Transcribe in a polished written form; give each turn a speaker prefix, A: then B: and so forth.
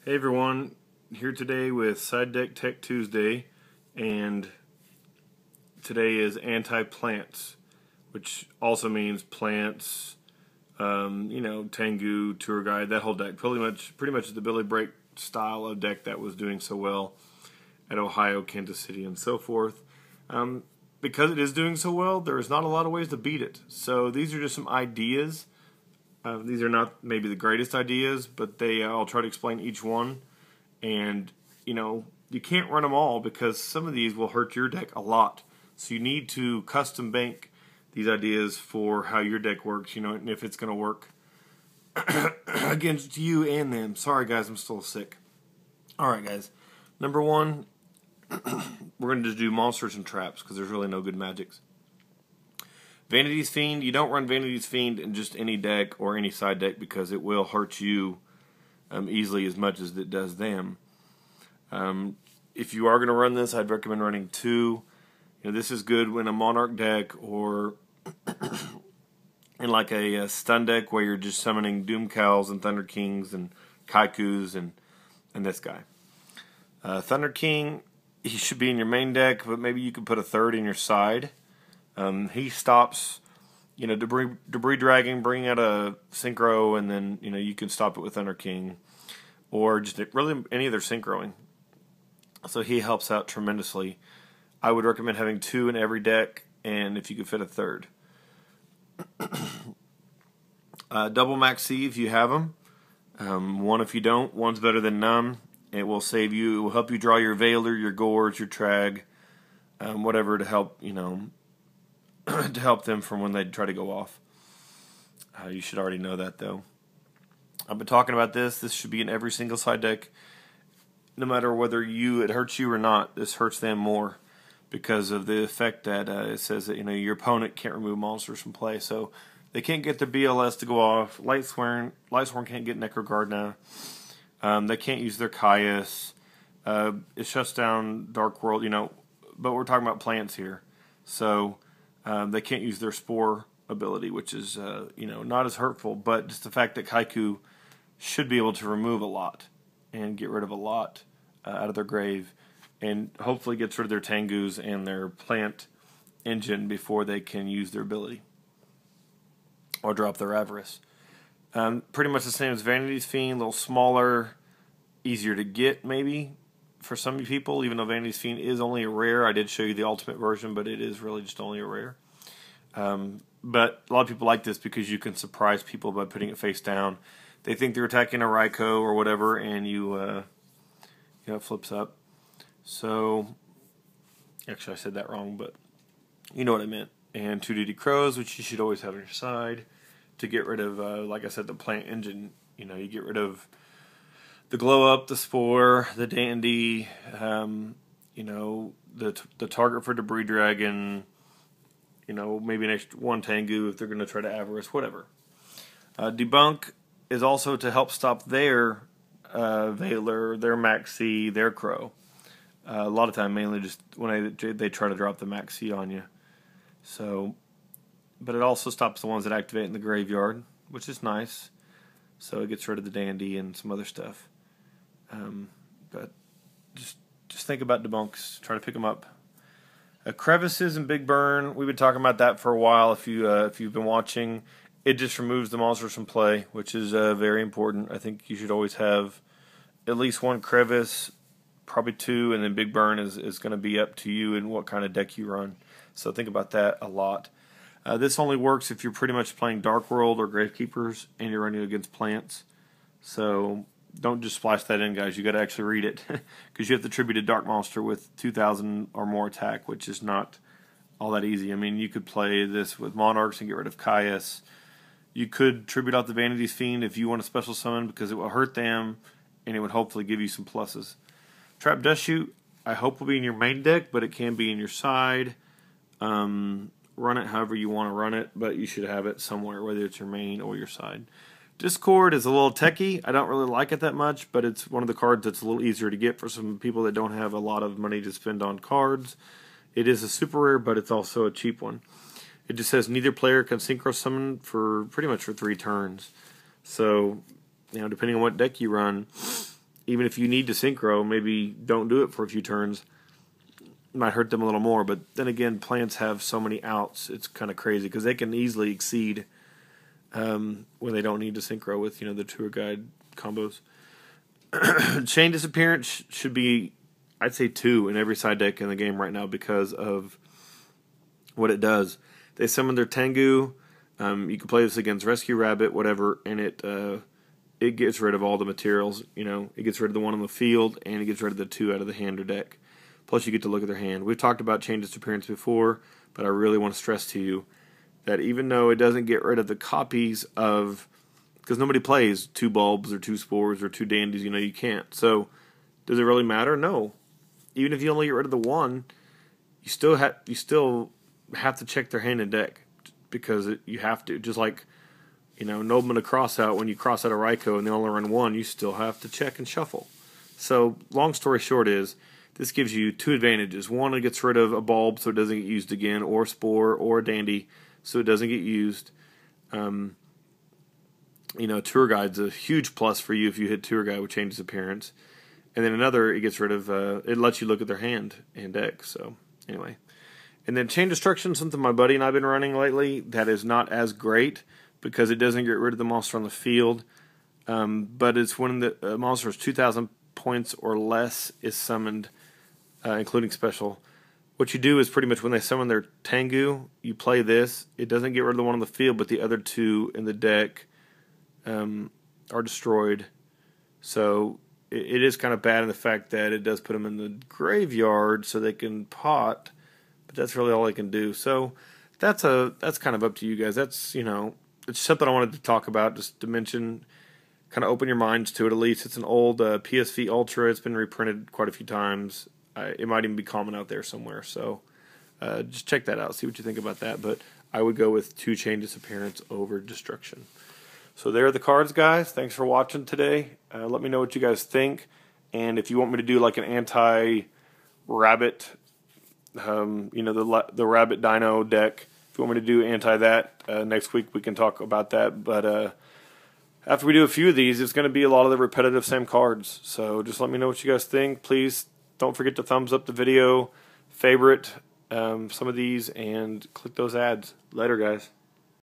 A: Hey everyone, here today with SIDEDECK Tech Tuesday, and today is anti-plants, which also means plants, Tengu, tour guide, that whole deck. Pretty much the Billy Brake style of deck that was doing so well at Ohio, Kansas City, and so forth. Because it is doing so well, there is not a lot of ways to beat it. So these are just some ideas. These are not maybe the greatest ideas, but I'll try to explain each one. And, you can't run them all because some of these will hurt your deck a lot. So you need to custom bank these ideas for how your deck works, and if it's going to work against you and them. Sorry, guys, I'm still sick. All right, guys. Number one, we're going to do monsters and traps because there's really no good magics. Vanity's Fiend, you don't run Vanity's Fiend in just any deck or any side deck because it will hurt you easily as much as it does them. If you are going to run this, I'd recommend running two. This is good when a Monarch deck or in like a stun deck where you're just summoning Doom Cows and Thunder Kings and Kaikus and this guy. Thunder King, he should be in your main deck, but maybe you could put a third in your side. He stops, debris dragging, bringing out a synchro, and then, you can stop it with Thunder King, or just really any other synchroing. So he helps out tremendously. I would recommend having two in every deck, and if you could fit a third. Double Max C if you have them. One if you don't. One's better than none. It will save you. It will help you draw your Veiler, your Gorge, your Trag, whatever to help, to help them from when they try to go off. You should already know that, though. I've been talking about this. This should be in every single side deck. No matter whether it hurts you or not, this hurts them more because of the effect that it says that your opponent can't remove monsters from play. So they can't get the BLS to go off. Lightsworn can't get Necroguard now. They can't use their Caius. It shuts down Dark World, but we're talking about plants here. So they can't use their Spore ability, which is, not as hurtful, but just the fact that Kaiku should be able to remove a lot and get rid of a lot out of their grave, and hopefully gets rid of their Tengus and their plant engine before they can use their ability or drop their Avarice. Pretty much the same as Vanity's Fiend, a little smaller, easier to get maybe for some people, even though Vanity's Fiend is only a rare. I did show you the ultimate version, but it is really just only a rare. But a lot of people like this because you can surprise people by putting it face down. They think they're attacking a Raikou or whatever, and it flips up. So, actually I said that wrong, but you know what I meant. And 2 DD Crows, which you should always have on your side to get rid of, like I said, the plant engine. You get rid of the Glow Up, the Spore, the Dandy, the target for Debris Dragon, maybe an extra one Tengu if they're going to try to Avarice, whatever. Debunk is also to help stop their Veiler, their Maxi, their Crow. A lot of time, mainly just when they try to drop the Maxi on you. So, but it also stops the ones that activate in the graveyard, which is nice. So it gets rid of the Dandy and some other stuff. But just think about debunks. Try to pick them up. Crevices and Big Burn. We've been talking about that for a while. If you've been watching, it just removes the monsters from play, which is very important. I think you should always have at least one crevice, probably two, and then Big Burn is going to be up to you and what kind of deck you run. So think about that a lot. This only works if you're pretty much playing Dark World or Gravekeepers and you're running against plants. So don't just splash that in, guys. You got to actually read it because you have to tribute a Dark Monster with 2,000 or more attack, which is not all that easy. I mean, you could play this with Monarchs and get rid of Caius. You could tribute out the Vanity's Fiend if you want a special summon because it will hurt them and it would hopefully give you some pluses. Trap Dust Shoot, I hope will be in your main deck, but it can be in your side. Run it however you want to run it, but you should have it somewhere, whether it's your main or your side. Discord is a little techie. I don't really like it that much, but it's one of the cards that's a little easier to get for some people that don't have a lot of money to spend on cards. It is a super rare, but it's also a cheap one. It just says neither player can synchro summon for pretty much for 3 turns. So, depending on what deck you run, even if you need to synchro, maybe don't do it for a few turns. It might hurt them a little more, but then again, plants have so many outs, it's kind of crazy, because they can easily exceed when they don't need to synchro with, the tour guide combos. Chain disappearance should be, I'd say, 2 in every side deck in the game right now because of what it does. They summon their Tengu. You can play this against Rescue Rabbit, whatever, and it gets rid of all the materials. It gets rid of the 1 on the field, and it gets rid of the 2 out of the hand or deck. Plus, you get to look at their hand. We've talked about chain disappearance before, but I really want to stress to you that even though it doesn't get rid of the copies of, because nobody plays 2 bulbs or 2 spores or 2 dandies, you can't. So, does it really matter? No. Even if you only get rid of the 1, you still have to check their hand and deck, because you have to. Just like, Nobleman to cross out, when you cross out a Raikou and they only run 1, you still have to check and shuffle. So, long story short is, this gives you 2 advantages. 1, it gets rid of a bulb so it doesn't get used again, or a spore, or a dandy so it doesn't get used. Tour guide's a huge plus for you if you hit tour guide with chain disappearance. And then another, it gets rid of, it lets you look at their hand and deck. So, anyway. And then chain destruction, something my buddy and I've been running lately that is not as great because it doesn't get rid of the monster on the field. But it's when the monster is 2,000 points or less is summoned, including special. What you do is pretty much when they summon their Tengu, you play this. It doesn't get rid of the 1 on the field, but the other 2 in the deck are destroyed. So it is kind of bad in the fact that it does put them in the graveyard so they can pot, but that's really all they can do. So that's kind of up to you guys. That's, it's something I wanted to talk about, just to mention, kind of open your minds to it at least. It's an old PSV Ultra. It's been reprinted quite a few times. It might even be common out there somewhere. So just check that out. See what you think about that. But I would go with 2 chain disappearance over destruction. So there are the cards, guys. Thanks for watching today. Let me know what you guys think. And if you want me to do like an anti-rabbit, the rabbit dino deck, if you want me to do anti-that, next week we can talk about that. But after we do a few of these, it's going to be a lot of the repetitive same cards. So just let me know what you guys think. Please don't forget to thumbs up the video, favorite some of these, and click those ads. Later, guys.